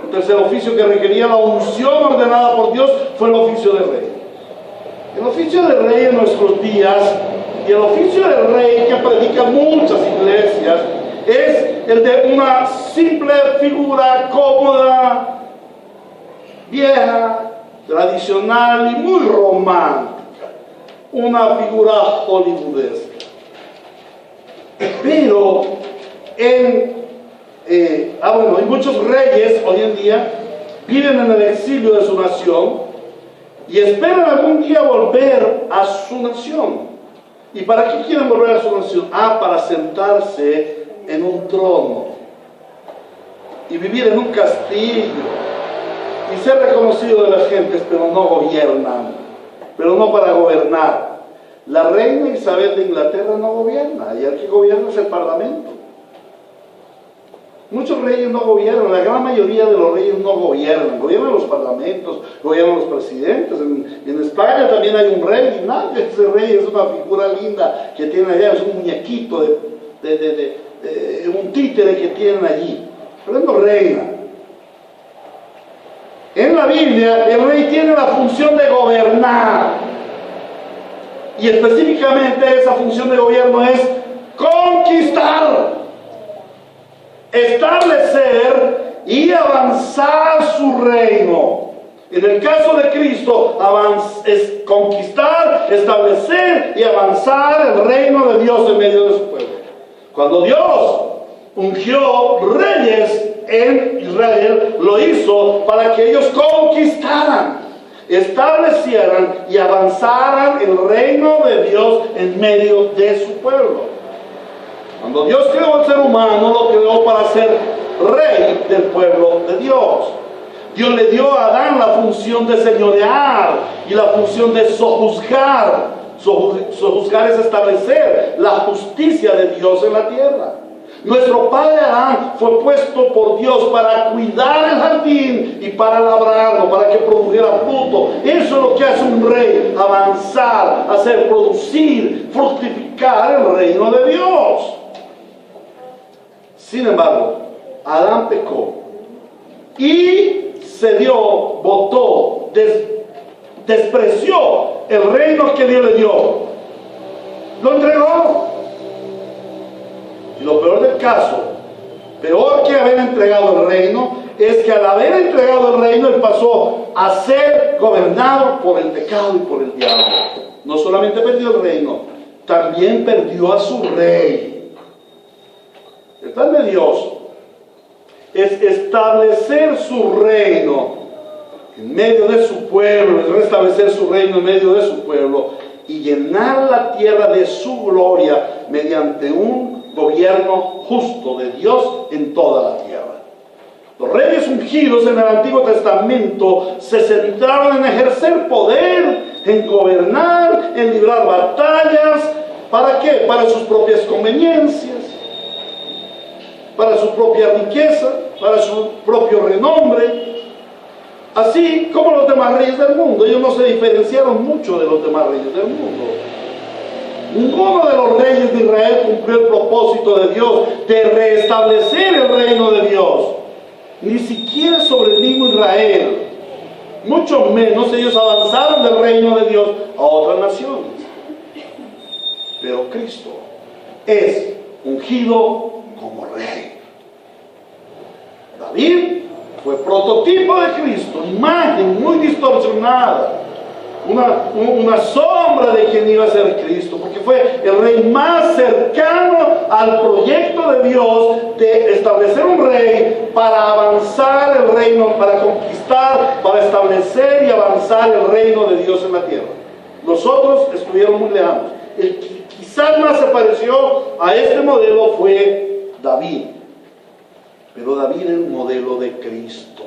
El tercer oficio que requería la unción ordenada por Dios fue el oficio de rey. El oficio de rey en nuestros días, y el oficio de rey que predican muchas iglesias, es el de una simple figura cómoda, vieja, tradicional y muy romántica. Una figura hollywoodesca. Pero hay muchos reyes hoy en día viven en el exilio de su nación y esperan algún día volver a su nación. ¿Y para qué quieren volver a su nación? Para sentarse en un trono y vivir en un castillo y ser reconocido de las gentes, pero no gobiernan, pero no para gobernar. La reina Isabel de Inglaterra no gobierna, y el que gobierna es el parlamento. Muchos reyes no gobiernan, la gran mayoría de los reyes no gobiernan, gobiernan los parlamentos, gobiernan los presidentes. En España también hay un rey, y nadie, ese rey es una figura linda que tiene allá, es un muñequito, un títere que tienen allí, pero él no reina. En la Biblia el rey tiene la función de gobernar, y específicamente esa función de gobierno es conquistar, establecer y avanzar su reino. En el caso de Cristo es conquistar, establecer y avanzar el reino de Dios en medio de su pueblo. Cuando Dios ungió reyes en Israel, lo hizo para que ellos conquistaran. establecieran y avanzaran el reino de Dios en medio de su pueblo. Cuando Dios creó al ser humano, lo creó para ser rey del pueblo de Dios. Dios le dio a Adán la función de señorear y la función de sojuzgar. Sojuzgar es establecer la justicia de Dios en la tierra. Nuestro padre Adán fue puesto por Dios para cuidar el jardín y para labrarlo, para que produjera fruto. Eso es lo que hace un rey: avanzar, hacer producir, fructificar el reino de Dios. Sin embargo, Adán pecó y votó, despreció el reino que Dios le dio. Lo entregó. Y lo peor del caso, peor que haber entregado el reino, es que al haber entregado el reino, él pasó a ser gobernado por el pecado y por el diablo. No solamente perdió el reino, también perdió a su rey. El plan de Dios es establecer su reino en medio de su pueblo, es restablecer su reino en medio de su pueblo y llenar la tierra de su gloria mediante un gobierno justo de Dios en toda la tierra. Los reyes ungidos en el Antiguo Testamento se centraron en ejercer poder, en gobernar, en librar batallas. ¿Para qué? Para sus propias conveniencias, para su propia riqueza, para su propio renombre. Así como los demás reyes del mundo. Ellos no se diferenciaron mucho de los demás reyes del mundo. Ninguno de los reyes de Israel cumplió el propósito de Dios de restablecer el reino de Dios. Ni siquiera sobre el mismo Israel. Mucho menos ellos avanzaron del reino de Dios a otras naciones. Pero Cristo es ungido como rey. David fue prototipo de Cristo, imagen muy distorsionada, una sombra de quien iba a ser Cristo, porque fue el rey más cercano al proyecto de Dios de establecer un rey para avanzar el reino, para conquistar, para establecer y avanzar el reino de Dios en la tierra. Los otros estuvieron muy lejanos. El que quizás más se pareció a este modelo fue David. Pero David es un modelo de Cristo.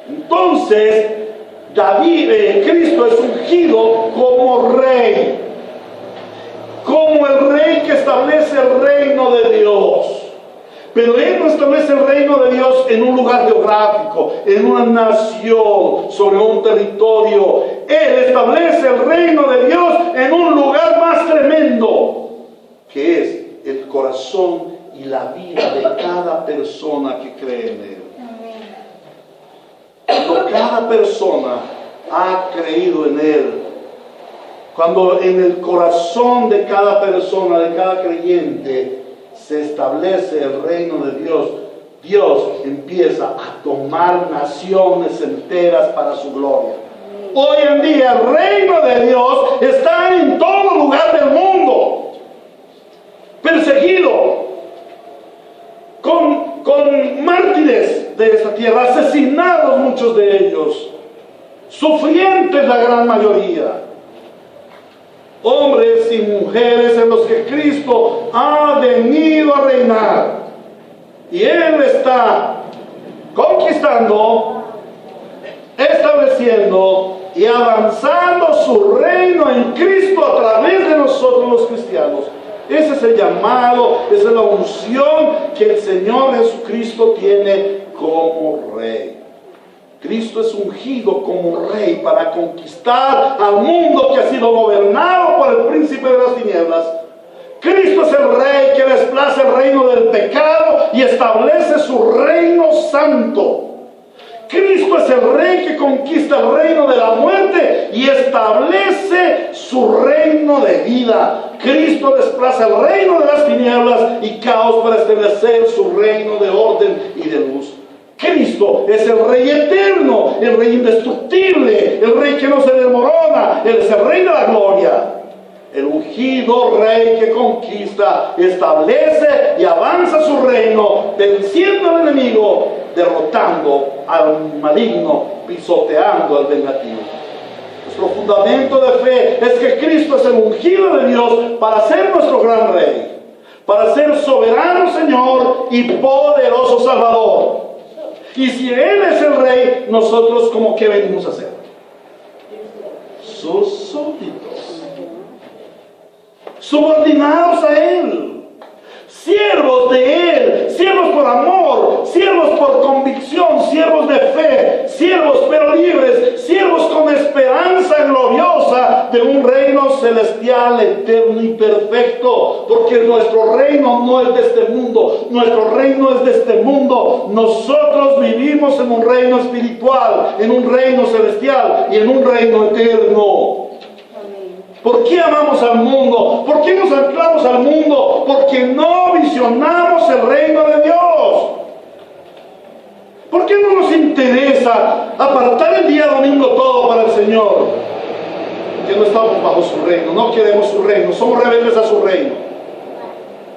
Entonces, Cristo es ungido como rey. Como el rey que establece el reino de Dios. Pero Él no establece el reino de Dios en un lugar geográfico, en una nación, sobre un territorio. Él establece el reino de Dios en un lugar más tremendo, que es el corazón y la vida de cada persona que cree en Él. Cuando cada persona ha creído en Él, cuando en el corazón de cada persona, de cada creyente, se establece el reino de Dios, Dios empieza a tomar naciones enteras para su gloria. Hoy en día el reino de Dios está en todo lugar del mundo, perseguido, con mártires de esta tierra, asesinados muchos de ellos, sufrientes la gran mayoría, hombres y mujeres en los que Cristo ha venido a reinar, y Él está conquistando, estableciendo y avanzando su reino en Cristo a través de nosotros los cristianos. Ese es el llamado, esa es la unción que el Señor Jesucristo tiene como rey. Cristo es ungido como rey para conquistar al mundo que ha sido gobernado por el príncipe de las tinieblas. Cristo es el rey que desplaza el reino del pecado y establece su reino santo. Cristo es el rey que conquista el reino de la muerte y establece su reino de vida. Cristo desplaza el reino de las tinieblas y caos para establecer su reino de orden y de luz. Cristo es el rey eterno, el rey indestructible, el rey que no se desmorona. Él es el rey de la gloria. El ungido rey que conquista, establece y avanza su reino, venciendo al enemigo, derrotando al maligno, pisoteando al vengativo. Nuestro fundamento de fe es que Cristo es el ungido de Dios para ser nuestro gran Rey, para ser soberano Señor y poderoso Salvador. Y si Él es el Rey, nosotros ¿cómo qué venimos a hacer? Sus súbditos, subordinados a Él, siervos de Él, siervos por amor, siervos por convicción, siervos de fe, siervos pero libres, siervos con esperanza gloriosa de un reino celestial, eterno y perfecto. Porque nuestro reino no es de este mundo, nuestro reino es de este mundo. Nosotros vivimos en un reino espiritual, en un reino celestial y en un reino eterno. ¿Por qué amamos al mundo? ¿Por qué nos anclamos al mundo? Porque no visionamos el reino de Dios. ¿Por qué no nos interesa apartar el día domingo todo para el Señor? Porque no estamos bajo su reino, no queremos su reino, somos rebeldes a su reino.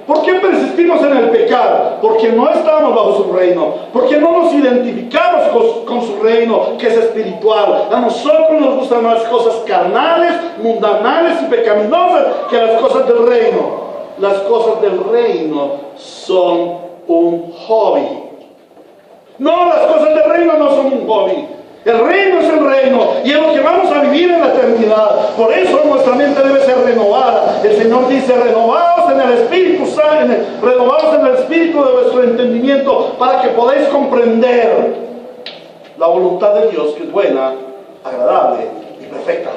¿Por qué persistimos en el pecado? Porque no estamos bajo su reino, porque no nos identificamos con su reino, que es espiritual. A nosotros nos gustan más cosas carnales, mundanales y pecaminosas que las cosas del reino. Las cosas del reino son un hobby. No, las cosas del reino no son un hobby. El reino es el reino y es lo que vamos a vivir en la eternidad. Por eso nuestra mente debe ser renovada. El Señor dice: renovaos en el Espíritu Santo, renovaos en el Espíritu de vuestro entendimiento, para que podáis comprender la voluntad de Dios, que es buena, agradable y perfecta.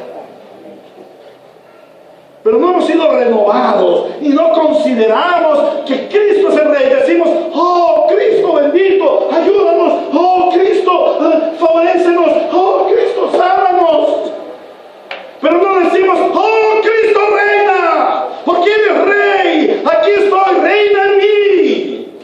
Pero no hemos sido renovados y no consideramos que Cristo es el Rey. Decimos: oh Cristo bendito, ayúdanos. Oh Cristo, favorécenos. Oh Cristo, sánanos. Pero no decimos: oh Cristo reina, porque eres Rey. Aquí estoy, reina en mí.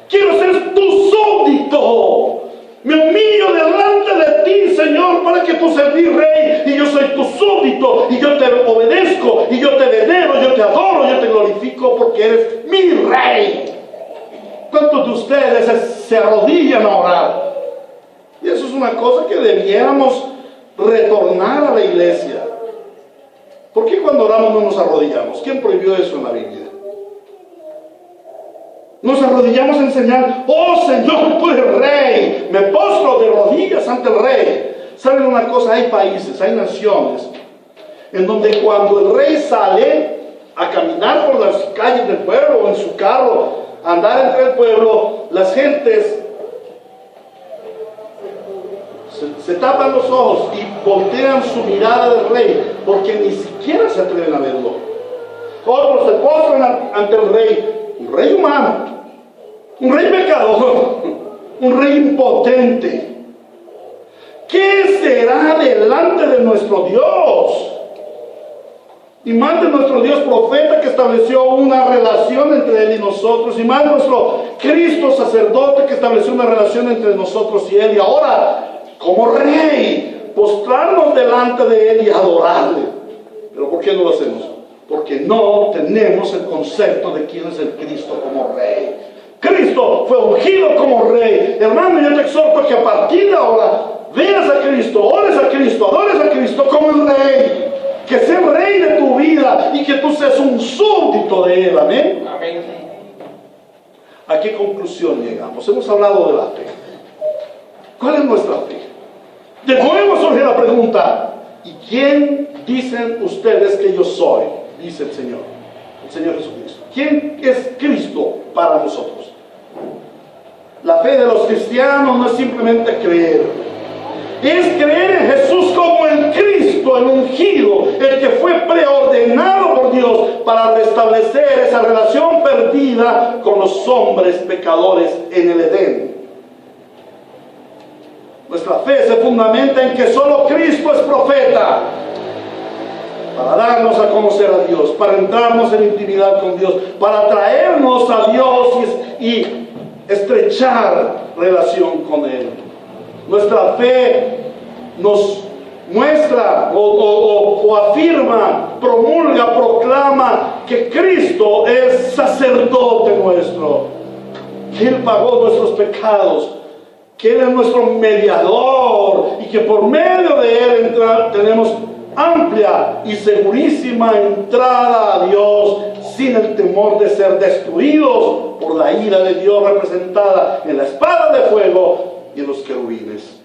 Quiero ser tu súbdito. Me humillo delante de ti, Señor, para que tú seas mi Rey y yo soy tu súbdito y yo te obedezco y yo te venero, yo te adoro, yo te glorifico porque eres mi Rey. ¿Cuántos de ustedes se arrodillan a orar? Y eso es una cosa que debiéramos retornar a la iglesia. ¿Por qué cuando oramos no nos arrodillamos? ¿Quién prohibió eso en la Biblia? Nos arrodillamos en señal: oh Señor, tú eres Rey. Me postro de rodillas ante el Rey. ¿Saben una cosa? Hay países, hay naciones en donde cuando el Rey sale a caminar por las calles del pueblo o en su carro, a andar entre el pueblo, las gentes se tapan los ojos y voltean su mirada del Rey, porque ni siquiera se atreven a verlo. Otros se postran ante el Rey, un Rey humano, un Rey pecador, un Rey impotente. ¿Qué será delante de nuestro Dios? Y más de nuestro Dios profeta, que estableció una relación entre Él y nosotros, y más de nuestro Cristo sacerdote, que estableció una relación entre nosotros y Él. Y ahora, como Rey, postrarnos delante de Él y adorarle. ¿Pero por qué no lo hacemos? Porque no tenemos el concepto de quién es el Cristo como Rey. Cristo fue ungido como Rey. Hermano, yo te exhorto que a partir de ahora veas a Cristo, ores a Cristo, adores a Cristo como el Rey. Que sea el Rey de tu vida y que tú seas un súbdito de Él. Amén.
Amén.
¿A qué conclusión llegamos? Hemos hablado de la fe. ¿Cuál es nuestra fe? De nuevo surge la pregunta: ¿y quién dicen ustedes que yo soy? Dice el Señor Jesucristo. ¿Quién es Cristo para nosotros? La fe de los cristianos no es simplemente creer, es creer en Jesús como el Cristo, el ungido, el que fue preordenado por Dios para restablecer esa relación perdida con los hombres pecadores en el Edén. Nuestra fe se fundamenta en que solo Cristo es profeta, para darnos a conocer a Dios, para entrarnos en intimidad con Dios, para traernos a Dios y estrechar relación con Él. Nuestra fe nos muestra o afirma, promulga, proclama que Cristo es sacerdote nuestro, que Él pagó nuestros pecados, que Él es nuestro mediador y que por medio de Él tenemos amplia y segurísima entrada a Dios sin el temor de ser destruidos por la ira de Dios representada en la espada de fuego y en los querubines.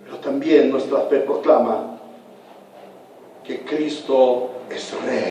Pero también nuestra fe proclama que Cristo es Rey.